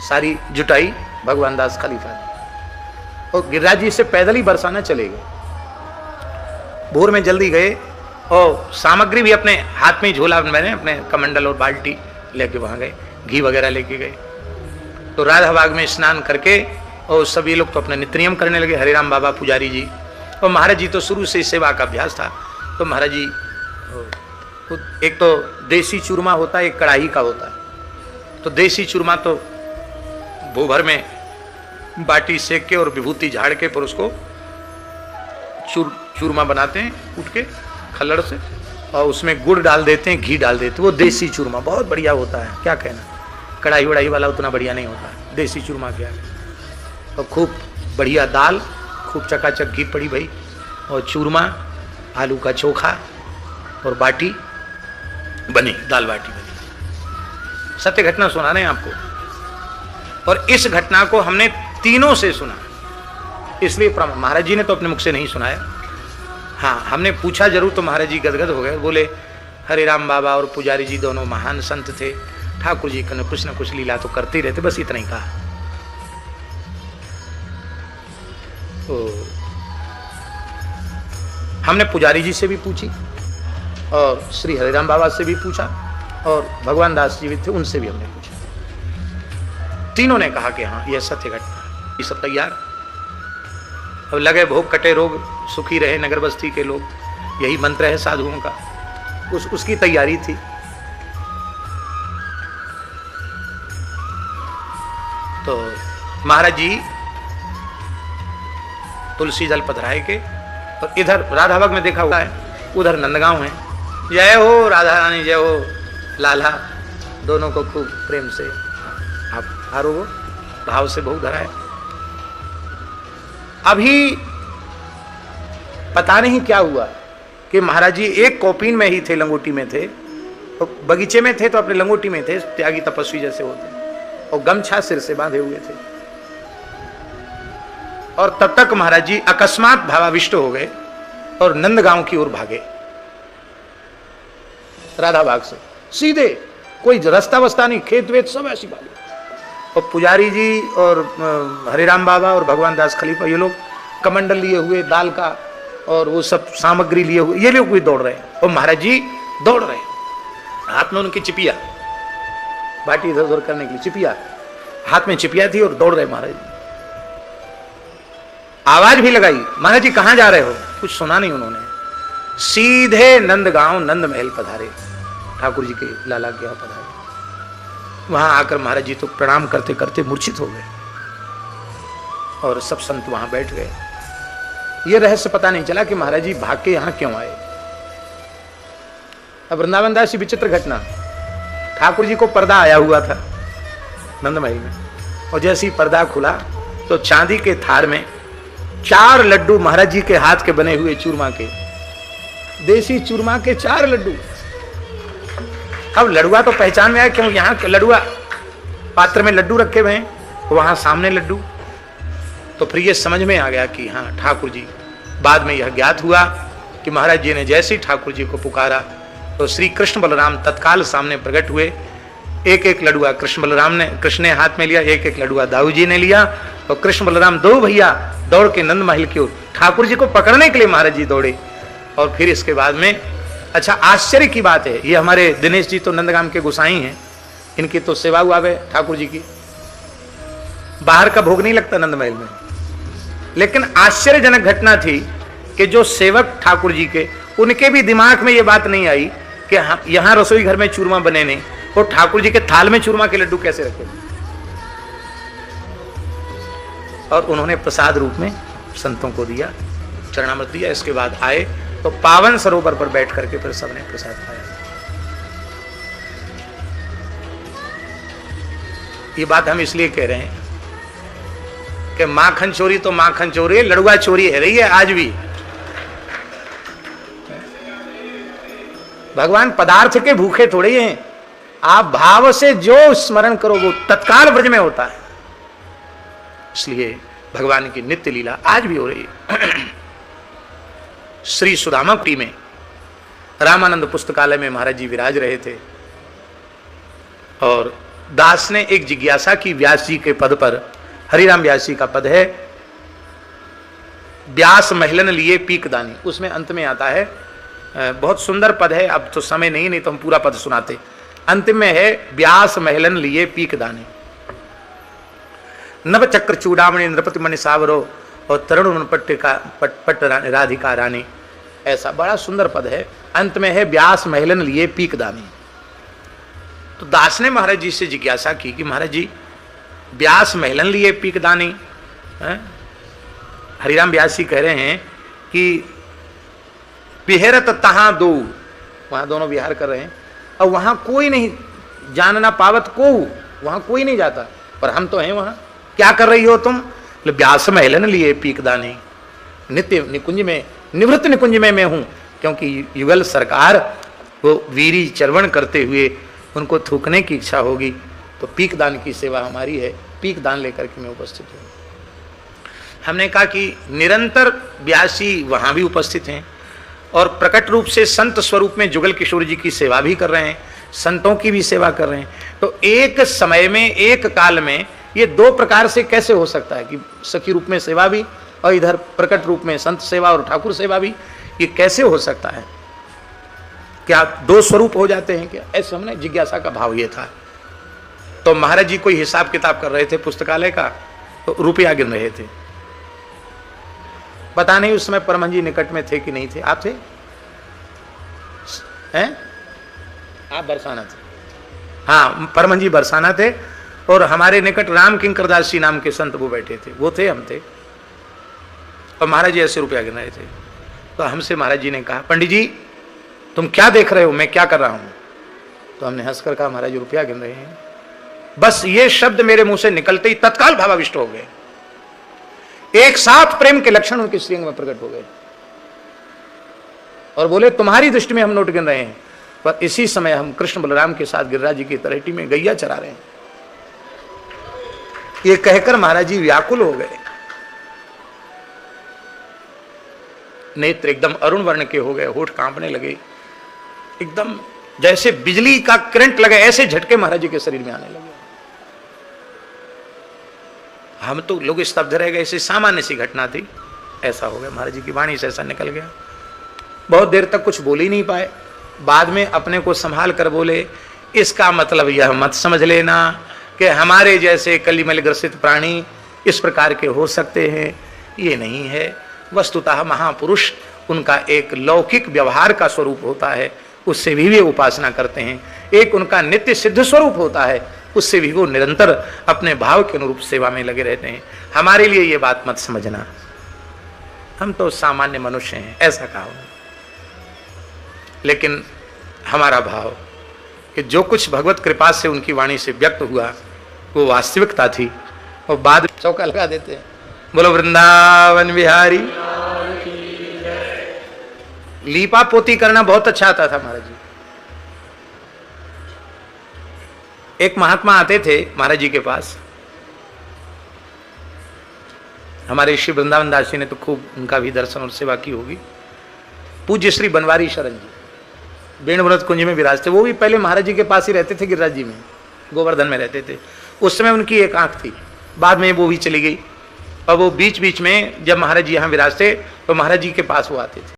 सारी जुटाई भगवान दास खलीफा ने, और गिरिराज जी से पैदल ही बरसाना चले गए। भोर में जल्दी गए और सामग्री भी अपने हाथ में ही झोला मैंने अपने कमंडल और बाल्टी लेके वहां गए, घी वगैरह लेके गए। तो राधा बाग में स्नान करके और सभी लोग तो अपने नित्य नियम करने लगे, हरिराम बाबा पुजारी जी और महाराज जी तो शुरू से सेवा का अभ्यास था। तो महाराज जी एक तो देसी चूरमा होता है, एक कढ़ाई का होता है। तो देसी चूरमा तो भूभर में बाटी सेक के और विभूति झाड़ के पर उसको चूरमा बनाते हैं कूट के खल्लड़ से, और उसमें गुड़ डाल देते हैं, घी डाल देते हैं, वो देसी चूरमा बहुत बढ़िया होता है। क्या कहना, कढ़ाई वढ़ाई वाला उतना बढ़िया नहीं होता, देसी चूरमा क्या है। और खूब बढ़िया दाल, खूब चकाचक घी पड़ी भाई, और चूरमा, आलू का चोखा और बाटी बनी, दाल बाटी बनी। सत्य घटना सुना रहे हैं आपको, और इस घटना को हमने तीनों से सुना, इसलिए महाराज जी ने तो अपने मुख से नहीं सुनाया। हाँ, हमने पूछा जरूर तो महाराज जी गदगद हो गए, बोले हरिराम बाबा और पुजारी जी दोनों महान संत थे, ठाकुर जी ने कुछ न कुछ लीला तो करते ही रहते, बस इतना ही कहा। तो हमने पुजारी जी से भी पूछी और श्री हरिराम बाबा से भी पूछा और भगवान दास जी भी थे, उनसे भी हमने पूछा। तीनों ने कहा कि हाँ यह सत्य घटना, ये सब तैयार। अब लगे भोग कटे रोग, सुखी रहे नगर बस्ती के लोग, यही मंत्र है साधुओं का, उसकी तैयारी थी। तो महाराज जी तुलसी जल पधराए के, और इधर राधाबाग में देखा हुआ है, उधर नंदगांव है। जय हो राधा रानी, जय हो लाला, दोनों को खूब प्रेम से आप हारो भाव से भोग धराए। अभी पता नहीं क्या हुआ कि महाराज जी एक कौपीन में ही थे, लंगोटी में थे, और बगीचे में थे तो अपने लंगोटी में थे, त्यागी तपस्वी जैसे होते, और गमछा सिर से बांधे हुए थे। और तब तक महाराज जी अकस्मात भावाविष्ट हो गए और नंदगांव की ओर भागे, राधाबाग से सीधे, कोई रास्ता वस्ता नहीं, खेत वेत सब ऐसी भागे। और पुजारी जी और हरिराम बाबा और भगवान दास खलीफा, ये लोग कमंडल लिए हुए दाल का और वो सब सामग्री लिए हुए, ये लोग भी दौड़ रहे हैं, और महाराज जी दौड़ रहे हैं, हाथ में उनकी चिपिया, बाटी इधर उधर करने के लिए चिपिया, हाथ में चिपिया थी और दौड़ रहे महाराज जी। आवाज भी लगाई, महाराज जी कहां जा रहे हो, कुछ सुना नहीं उन्होंने, सीधे नंदगांव नंद महल पधारे, ठाकुर जी के लाला के यहाँ पधारे। वहां आकर महाराज जी तो प्रणाम करते करते मूर्छित हो गए, और सब संत वहां बैठ गए। यह रहस्य पता नहीं चला कि महाराज जी भाग के यहां क्यों आए। अब वृंदावन दास की विचित्र घटना, ठाकुर जी को पर्दा आया हुआ था नंदमहल में, और जैसे ही पर्दा खुला तो चांदी के थार में 4 लड्डू महाराज जी के हाथ के बने हुए चूरमा के, देसी चूरमा के 4 लड्डू। अब लड़ुआ तो पहचान में आया, क्यों यहाँ लड़ुआ पात्र में लड्डू रखे हुए हैं, वहां सामने लड्डू। तो फिर ये समझ में आ गया कि हाँ ठाकुर जी, बाद में यह ज्ञात हुआ कि महाराज जी ने जैसे ही ठाकुर जी को पुकारा तो श्री कृष्ण बलराम तत्काल सामने प्रकट हुए। एक एक लडुआ कृष्ण ने हाथ में लिया, एक एक लडुआ दाऊ जी ने लिया, और कृष्ण बलराम दो भैया दौड़ के नंद महल की ओर ठाकुर जी को पकड़ने के लिए महाराज जी दौड़े। और फिर इसके बाद में, अच्छा आश्चर्य की बात है, ये हमारे दिनेश जी तो नंदगाम के गोसाई हैं, इनकी तो सेवा हुआ है ठाकुर जी की, बाहर का भोग नहीं लगता नंद महल में। लेकिन आश्चर्यजनक घटना थी कि जो सेवक ठाकुर जी के, उनके भी दिमाग में ये बात नहीं आई कि यहाँ रसोई घर में चूरमा बने नहीं, और ठाकुर जी के थाल में चूरमा के लड्डू कैसे रखे। और उन्होंने प्रसाद रूप में संतों को दिया, चरणामृत दिया। इसके बाद आए तो पावन सरोवर पर बैठ करके फिर सबने प्रसाद खाया। ये बात हम इसलिए कह रहे हैं कि माखन चोरी तो माखन चोरी है, लड़ुआ चोरी है रही है आज भी। भगवान पदार्थ के भूखे थोड़े हैं, आप भाव से जो स्मरण करो वो तत्काल ब्रज में होता है। इसलिए भगवान की नित्य लीला आज भी हो रही है। श्री सुदामापुरी में रामानंद पुस्तकालय में महाराज जी विराज रहे थे, और दास ने एक जिज्ञासा की व्यास जी के पद पर, हरिराम व्यास जी का पद है, व्यास महलन लिए पीक दानी, उसमें अंत में आता है, बहुत सुंदर पद है, अब तो समय नहीं तो हम पूरा पद सुनाते। अंतिम में है व्यास महलन लिए पीक दानी, नव चक्र चूड़ामणि नृपति मणि सावरो और तरुण पट्ट राधिका रानी, ऐसा बड़ा सुंदर पद है। अंत में है व्यास महलन लिए पीक दानी। तो दास ने महाराज जी से जिज्ञासा की कि महाराज जी व्यास महलन लिए पीक दानी, हरिराम व्यास जी कह रहे हैं कि विहरत तहां दो, वहां दोनों विहार कर रहे हैं और वहां कोई नहीं, जानना पावत को, वहां कोई नहीं जाता, पर हम तो हैं वहां। क्या कर रही हो तुम? व्यास महलन लिए पीक दानी, नित्य निकुंज में, निवृत्त निकुंज में मैं हूं, क्योंकि युगल सरकार वो वीरी चरवण करते हुए उनको थूकने की इच्छा होगी, तो पीक दान की सेवा हमारी है, पीक दान लेकर के मैं उपस्थित हूँ। हमने कहा कि निरंतर व्यास जी वहाँ भी उपस्थित हैं और प्रकट रूप से संत स्वरूप में जुगल किशोर जी की सेवा भी कर रहे हैं, संतों की भी सेवा कर रहे हैं। तो एक समय में, एक काल में ये दो प्रकार से कैसे हो सकता है कि सखी रूप में सेवा भी और इधर प्रकट रूप में संत सेवा और ठाकुर सेवा भी, ये कैसे हो सकता है? क्या दो स्वरूप हो जाते हैं क्या? ऐसे हमने जिज्ञासा का भाव ये था। तो महाराज जी कोई हिसाब किताब कर रहे थे पुस्तकालय का, तो रुपया गिन रहे थे। पता नहीं उस समय परमहंस जी निकट में थे कि नहीं थे। आप थे? हैं? आप बरसाना थे? हाँ, परमहंस जी बरसाना थे और हमारे निकट राम किंकर दास जी नाम के संत वो बैठे थे, वो थे, हम थे। और महाराज जी ऐसे रुपया गिन रहे थे। तो हमसे महाराज जी ने कहा, पंडित जी तुम क्या देख रहे हो, मैं क्या कर रहा हूं? तो हमने हंसकर कहा, महाराज जी रुपया गिन रहे हैं। बस ये शब्द मेरे मुंह से निकलते ही तत्काल भावाविष्ट हो गए, एक साथ प्रेम के लक्षण उनके श्रीअंग में प्रकट हो गए और बोले तुम्हारी दृष्टि में हम नोट गिन रहे हैं, पर इसी समय हम कृष्ण बलराम के साथ गिरिराज जी की तलहटी में गैया चरा रहे हैं। ये कहकर महाराज जी व्याकुल हो गए, नेत्र एकदम अरुण वर्ण के हो गए, होठ कांपने लगे, एकदम जैसे बिजली का करंट लगे, ऐसे झटके महाराज जी के शरीर में आने लगे। हम तो लोग स्तब्ध रह गए, ऐसे सामान्य सी घटना थी, ऐसा हो गया। महाराज जी की वाणी से ऐसा निकल गया। बहुत देर तक कुछ बोल ही नहीं पाए, बाद में अपने को संभाल कर बोले, इसका मतलब यह मत समझ लेना कि हमारे जैसे कलिमल ग्रसित प्राणी इस प्रकार के हो सकते हैं, ये नहीं है। वस्तुतः महापुरुष उनका एक लौकिक व्यवहार का स्वरूप होता है, उससे भी वे उपासना करते हैं। एक उनका नित्य सिद्ध स्वरूप होता है, उससे भी वो निरंतर अपने भाव के अनुरूप सेवा में लगे रहते हैं। हमारे लिए ये बात मत समझना, हम तो सामान्य मनुष्य हैं, ऐसा कहा। लेकिन हमारा भाव कि जो कुछ भगवत कृपा से उनकी वाणी से व्यक्त हुआ वो वास्तविकता थी। और बाद चौका लगा देते हैं, बोलो वृंदावन बिहारी। लीपा पोती करना बहुत अच्छा आता था महाराज जी। एक महात्मा आते थे महाराज जी के पास, हमारे श्री वृंदावन दास जी ने तो खूब उनका भी दर्शन और सेवा की होगी। पूज्य श्री बनवारी शरण जी वेणुव्रत कुंज में विराजते, वो भी पहले महाराज जी के पास ही रहते थे, गिरिराज जी में, गोवर्धन में रहते थे। उस समय उनकी एक आंख थी, बाद में वो भी चली गई। और वो बीच बीच में जब महाराज जी यहाँ विराजते तो महाराज जी के पास वो आते थे।